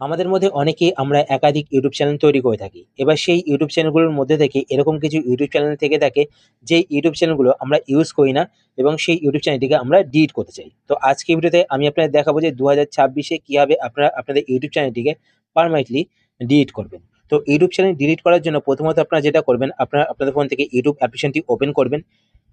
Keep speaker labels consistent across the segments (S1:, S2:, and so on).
S1: আমাদের মধ্যে অনেকেই আমরা একাধিক ইউটিউব চ্যানেল তৈরি করে থাকি। এবার সেই ইউটিউব চ্যানেলগুলোর মধ্যে থেকে এরকম কিছু ইউটিউব চ্যানেল থেকে থাকে যে ইউটিউব চ্যানেলগুলো আমরা ইউজ করি না এবং সেই ইউটিউব চ্যানেলটিকে আমরা ডিলিট করতে চাই। তো আজকের ভিডিওতে আমি আপনাদের দেখাবো যে 2026 কিভাবে আপনারা আপনাদের ইউটিউব চ্যানেলটিকে পার্মানেন্টলি ডিলিট করবেন। তো ইউটিউব চ্যানেল ডিলিট করার জন্য প্রথমত আপনারা যেটা করবেন, আপনারা আপনাদের ফোন থেকে ইউটিউব অ্যাপ্লিকেশনটি ওপেন করবেন।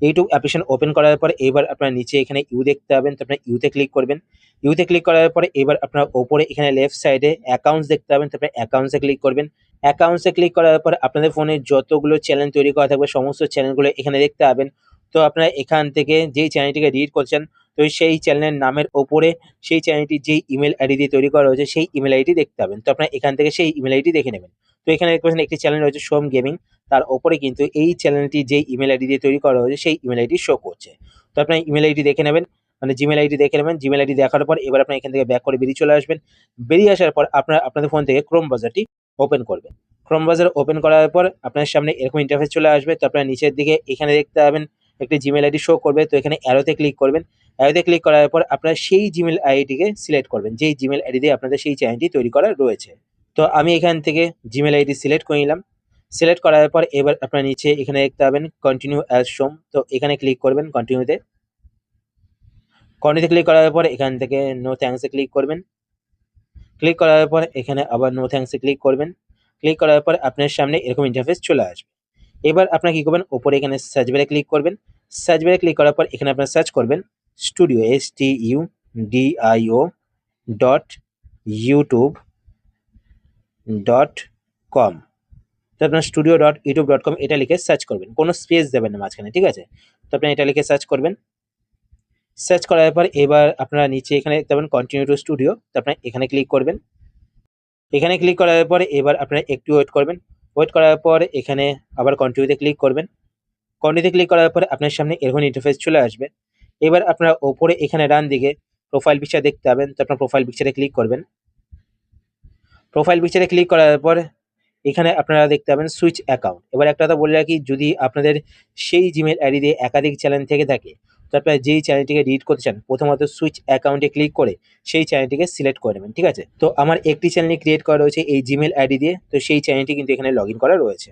S1: ইউটিউব অ্যাপ্লিকেশন ওপেন করার পরে এবার আপনার নিচে এখানে ইউ দেখতে পাবেন, তো আপনার ইউতে ক্লিক করবেন। ইউতে ক্লিক করার পরে এবার আপনার ওপরে এখানে লেফট সাইডে অ্যাকাউন্টস দেখতে পাবেন, তারপরে অ্যাকাউন্টসে ক্লিক করবেন। অ্যাকাউন্টসে ক্লিক করার পর আপনাদের ফোনে যতগুলো চ্যানেল তৈরি করা থাকবে সমস্ত চ্যানেলগুলো এখানে দেখতে পাবেন। তো আপনারা এখান থেকে যেই চ্যানেলটিকে ডিলিট করছেন, তো সেই চ্যানেলের নামের ওপরে সেই চ্যানেলটি যেই ইমেল আইডি দিয়ে তৈরি করা হয়েছে সেই ইমেল আইডি দেখতে পাবেন। তো আপনারা এখান থেকে সেই ইমেল আইডি দেখে নেবেন। তো এখানে দেখতে পাচ্ছেন একটি চ্যানেল রয়েছে সোম গেমিং, তার ওপরে কিন্তু এই চ্যানেলটি যেই ইমেল আইডি দিয়ে তৈরি করা হয়েছে সেই ইমেল আইডি শো করছে। তো আপনার ইমেল আইডি দেখে নেবেন, মানে জিমেল আইডি দেখে নেবেন। জিমেল আইডি দেখার পর এবার আপনার এখান থেকে ব্যাক করে বেরিয়ে চলে আসবেন। বেরিয়ে আসার পর আপনারা আপনাদের ফোন থেকে ক্রোম ব্রাউজারটি ওপেন করবেন। ক্রোম ব্রাউজার ওপেন করার পর আপনার সামনে এরকম ইন্টারফেস চলে আসবে। তো আপনারা নিচের দিকে এখানে দেখতে পাবেন একটি জিমেল আইডি শো করবে। তো এখানে অ্যারোতে ক্লিক করবেন। অ্যারোতে ক্লিক করার পর আপনারা সেই জিমেল আইডিটিকে সিলেক্ট করবেন যেই জিমেল আইডি দিয়ে আপনাদের সেই চ্যানেলটি তৈরি করা রয়েছে। তো আমি এখান থেকে জিমেল আইডি সিলেক্ট করে নিলাম। সিলেক্ট করার পর এবার আপনার নিচে এখানে দেখতে পাবেন কন্টিনিউ অ্যাজ সোম, তো এখানে ক্লিক করবেন কন্টিনিউতে। কন্টিনিউতে ক্লিক করার পর এখান থেকে নো থ্যাঙ্কস এ ক্লিক করবেন। ক্লিক করার পর এখানে আবার নো থ্যাঙ্কস এ ক্লিক করবেন। ক্লিক করার পর আপনার সামনে এরকম ইন্টারফেস চলে আসবে। এবার আপনারা কি করবেন, ওপরে এখানে সার্চ বারে ক্লিক করবেন। সার্চ বারে ক্লিক করার পর এখানে আপনারা সার্চ করবেন studio STUDIO dot YouTube dot com. তো আপনার studio.youtube.com এটা লিখে সার্চ করবেন, কোনো স্পেস দেবেন না মাঝখানে, ঠিক আছে? তো আপনি এটা লিখে সার্চ করবেন। সার্চ করার পর এবার আপনারা নিচে এখানে দেখতে পাবেন কন্টিনিউ টু স্টুডিও, তো আপনারা এখানে ক্লিক করবেন। এখানে ক্লিক করার পরে এবার আপনারা একটু ওয়েট করবেন। ওয়েট করার পর এখানে আবার কন্টিনিউতে ক্লিক করবেন। কন্টিনিউতে ক্লিক করার পরে আপনার সামনে এরকম ইন্টারফেস চলে আসবে। এবার আপনারা ওপরে এখানে ডান দিকে প্রোফাইল পিকচার দেখতে পাবেন, তো আপনার প্রোফাইল পিকচারে ক্লিক করবেন। প্রোফাইল পিকচারে ক্লিক করার পর এখানে আপনারা দেখতে পাবেন সুইচ অ্যাকাউন্ট। এবার একটা কথা বলে রাখি, যদি আপনাদের সেই জিমেল আইডি দিয়ে একাধিক চ্যানেল থেকে থাকে, তো আপনারা যেই চ্যানেলটিকে ডিলিট করতে চান প্রথমত সুইচ অ্যাকাউন্টে ক্লিক করে সেই চ্যানেলটিকে সিলেক্ট করে নেবেন, ঠিক আছে? তো আমার একটি চ্যানেল ক্রিয়েট করা রয়েছে এই জিমেল আইডি দিয়ে, তো সেই চ্যানেলটি কিন্তু এখানে লগ ইন করা রয়েছে।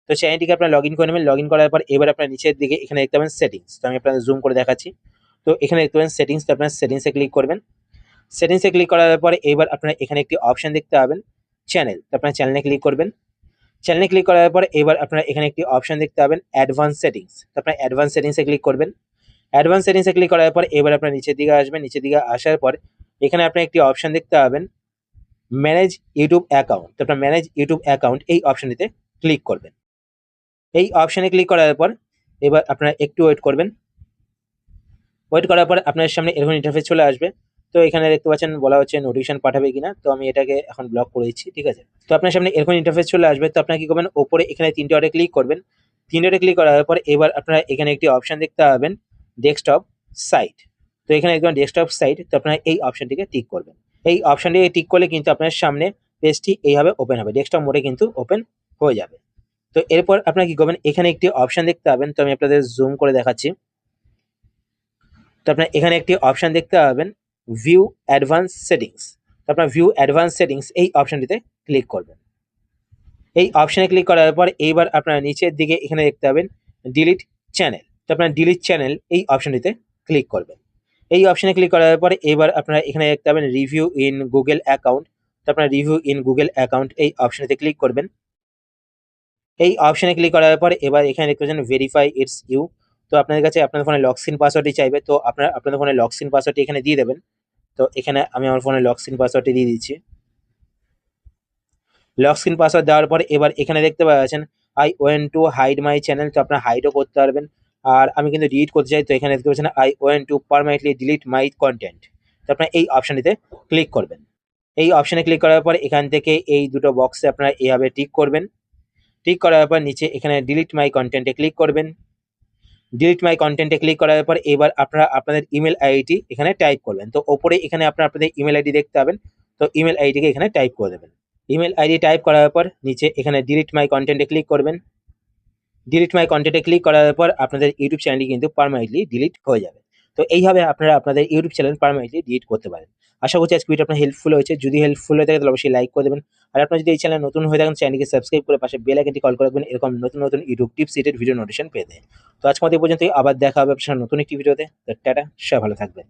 S1: তো চ্যানেলটিকে আপনারা লগ ইন করে নেবেন। লগ ইন করার পর এবার আপনার নিচের দিকে এখানে দেখতে পাবেন সেটিংস, তো আমি আপনাদের জুম করে দেখাচ্ছি। তো এখানে দেখতে পাবেন সেটিংস, তো আপনার সেটিংসে ক্লিক করবেন। সেটিংসে ক্লিক করার পরে এবার আপনারা এখানে একটি অপশন দেখতে পাবেন চ্যানেল, তো আপনার চ্যানেলে ক্লিক করবেন। চ্যানেলে ক্লিক করার পর এবার আপনারা এখানে একটি অপশন দেখতে পাবেন অ্যাডভান্স সেটিংস, তো আপনার অ্যাডভান্স সেটিংসে ক্লিক করবেন। অ্যাডভান্স সেটিংসে ক্লিক করার পর এবার আপনার নিচের দিকে আসবেন। নিচের দিকে আসার পর এখানে আপনি একটি অপশন দেখতে পাবেন ম্যানেজ ইউটিউব অ্যাকাউন্ট, তো আপনার ম্যানেজ ইউটিউব অ্যাকাউন্ট এই অপশনটিতে ক্লিক করবেন। এই অপশনে ক্লিক করার পর এবার আপনারা একটু ওয়েট করবেন। ওয়েট করার পর আপনার সামনে এরকম ইন্টারফেস চলে আসবে। তো এখানে দেখতে পাচ্ছেন বলা হচ্ছে নোটিফিকেশন পাঠাবে কিনা, তো আমি এটাকে এখন ব্লক করে দিচ্ছি, ঠিক আছে? তো আপনার সামনে এরকম ইন্টারফেস চলে আসবে। তো আপনারা কি করবেন, ওপরে এখানে 3টে ডটে ক্লিক করবেন। 3টে ডটে ক্লিক করার পর এবার আপনারা এখানে একটি অপশন দেখতে পাবেন ডেস্কটপ সাইট, তো এখানে দেখবেন ডেস্কটপ সাইট, তো আপনারা এই অপশনটিকে টিক করবেন। এই অপশনটিকে টিক করলে কিন্তু আপনার সামনে পেজটি এইভাবে ওপেন হবে, ডেস্কটপ মোডে কিন্তু ওপেন হয়ে যাবে। তো এরপর আপনারা কি করবেন, এখানে একটি অপশন দেখতে পাবেন, তো আমি আপনাদের জুম করে দেখাচ্ছি। তো আপনার এখানে একটি অপশন দেখতে পাবেন ভিউ অ্যাডভান্স সেটিংস, তো আপনার ভিউ অ্যাডভান্স সেটিংস এই অপশনটিতে ক্লিক করবেন। এই অপশনে ক্লিক করার পর এইবার আপনারা নিচের দিকে এখানে দেখতে পাবেন ডিলিট চ্যানেল, তো আপনার ডিলিট চ্যানেল এই অপশনটিতে ক্লিক করবেন। এই অপশনে ক্লিক করার পর এবার আপনারা এখানে দেখতে পাবেন রিভিউ ইন গুগল অ্যাকাউন্ট, তো আপনার রিভিউ ইন গুগল অ্যাকাউন্ট এই অপশনটিতে ক্লিক করবেন। এই অপশনে ক্লিক করার পর এবার এখানে দেখতে পাচ্ছেন ভেরিফাই ইটস ইউ, তো আপনাদের কাছে আপনাদের ফোনে লকসিন পাসওয়ার্ডটি চাইবে, তো আপনারা আপনাদের ফোনে লকসিন পাসওয়ার্ডটি এখানে দিয়ে দেবেন। তো এখানে আমি আমার ফোনে লকসিন পাসওয়ার্ডটি দিয়ে দিচ্ছি। লকসিন পাসওয়ার্ড দেওয়ার পর এবার এখানে দেখতে পাচ্ছেন I went to hide my channel, তো আপনারা হাইডও করতে পারবেন। আর আমি কিন্তু ডিলিট করতে চাই, তো এখানে দেখতে পাচ্ছেন I went two permanently delete my content, তো আপনারা এই অপশনটিতে ক্লিক করবেন। এই অপশনে ক্লিক করার পর এখান থেকে এই দুটো বক্সে আপনারা এইভাবে টিক করবেন। টিক করার পর নিচে এখানে ডিলিট মাই কন্টেন্টে ক্লিক করবেন। ডিলিট মাই কন্টেন্টে ক্লিক করার পর এবার আপনারা আপনাদের ইমেল আইডি এখানে টাইপ করবেন। তো ওপরে এখানে আপনারা আপনাদের ইমেল আইডি দেখতে পাবেন, তো ইমেল আইডিকে এখানে টাইপ করে দেবেন। ইমেল আইডি টাইপ করার পর নিচে এখানে ডিলিট মাই কন্টেন্টে ক্লিক করবেন। ডিলিট মাই কন্টেন্টে ক্লিক করার পর আপনাদের ইউটিউব চ্যানেলটি কিন্তু পার্মানেন্টলি ডিলিট হয়ে যাবে। তো এইভাবে আপনারা আপনাদের ইউটিউব চ্যানেল পার্মানেন্টলি ডিলিট করতে পারেন। আশা করছি আজকে ভিডিও আপনার হেল্পফুল হয়েছে। যদি হেল্পফুল হয়ে থাকে তাহলে অবশ্যই লাইক করে দেবেন। আর আপনারা যদি এই চ্যানেলে নতুন হয়ে থাকেন চ্যানেলকে সাবস্ক্রাইব করে পাশে বেল আইকনটি কল করে রাখবেন এরকম নতুন নতুন YouTube tips related video notification পেতে। তো আজকের মতো এই পর্যন্তই, আবার দেখা হবে আপনার সাথে নতুন একটি ভিডিওতে। তো টাটা, সবাই ভালো থাকবেন।